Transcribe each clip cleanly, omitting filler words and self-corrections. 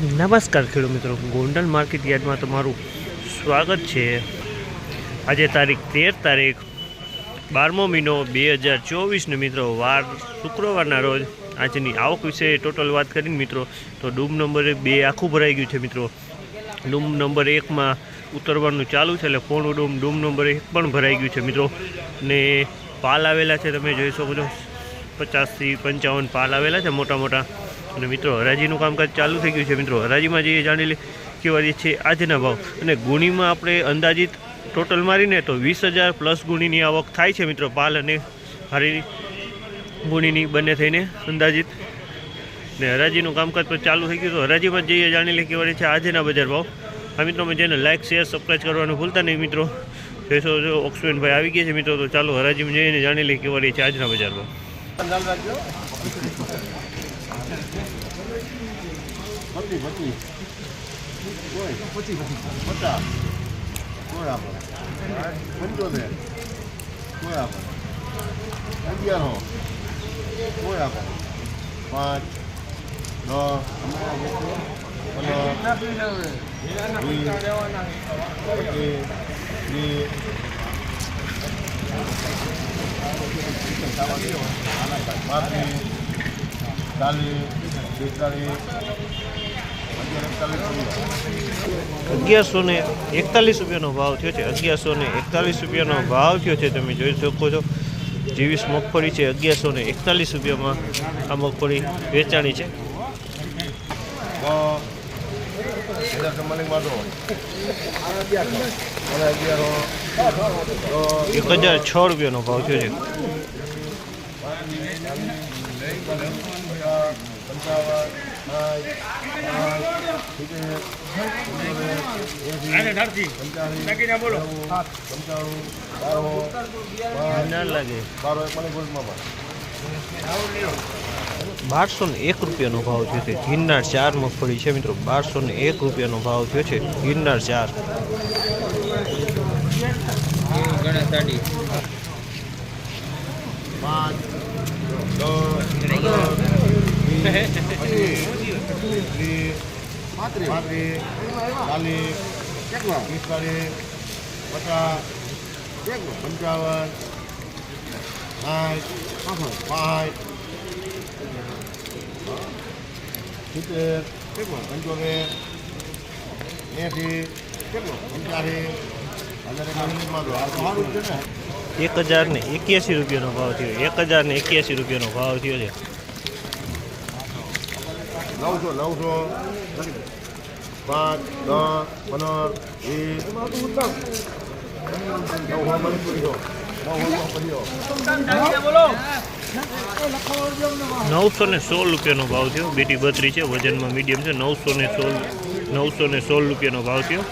નમસ્કાર ખેડૂત મિત્રો, ગોંડલ માર્કેટ યાર્ડમાં તમારું સ્વાગત છે। આજે તારીખ 12 મહિનો 2024 મિત્રો, વાર શુક્રવારના રોજ આજની આવક વિશે ટોટલ વાત કરીને મિત્રો, તો ડૂમ નંબર 2 આખું ભરાઈ ગયું છે મિત્રો। ડૂમ નંબર 1માં ઉતરવાનું ચાલુ છે, એટલે પોણું ડૂમ નંબર 1 પણ ભરાઈ ગયું છે મિત્રો। ને પાલ આવેલા છે, તમે જોઈ શકો છો 50 થી 55 પાલ આવેલા છે મોટા મોટા। અને મિત્રો હરાજીનું કામકાજ ચાલુ થઈ ગયું છે મિત્રો। હરાજીમાં જઈએ જાણી લે કેવા છે આજના ભાવ। અને ગુણીમાં આપણે અંદાજિત ટોટલ મારીને તો 20,000 પ્લસ ગુણીની આવક થાય છે મિત્રો। પાલ અને હારી ગુણીની બંને થઈને અંદાજિત। ને હરાજીનું કામકાજ પણ ચાલુ થઈ ગયું, તો હરાજીમાં જઈએ જાણી લે કેવા છે આજના બજાર ભાવ। આ મિત્રો મેં જેને લાઇક શેર સબસ્ક્રાઈબ કરવાનું ભૂલતા નહીં મિત્રો। પેસો જો ઓક્સમેનભાઈ આવી ગયા છે મિત્રો, તો ચાલો હરાજીમાં જઈને જાણી લે કેવા છે આજના બજાર ભાવ। ₹1141 ભાવ થયો છે। 1141 ભાવ થયો છે, તમે જોઈ શકો છો। જીવીસ મગફળી છે, ₹1141 આ મગફળી વેચાણી છે। 1006 ભાવ થયો છે। ₹1201 ભાવ થયો છે। ગિરનાર 4 મગફળી છે મિત્રો, ₹1201 ભાવ થયો છે। ગિરનાર 4 ₹1081 ભાવ થયો। ₹1081 ભાવ થયો છે। 900 5 10 ₹916 ભાવ થયો। બીટી 32 છે, વજનમાં મીડિયમ છે। ₹916 ભાવ થયો।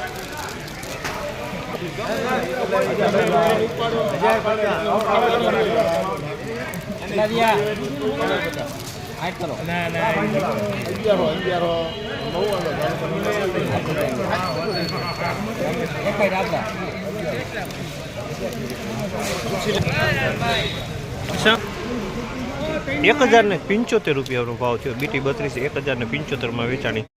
₹1075 ભાવ થયો। બીટી 32 1075 માં વેચાણી।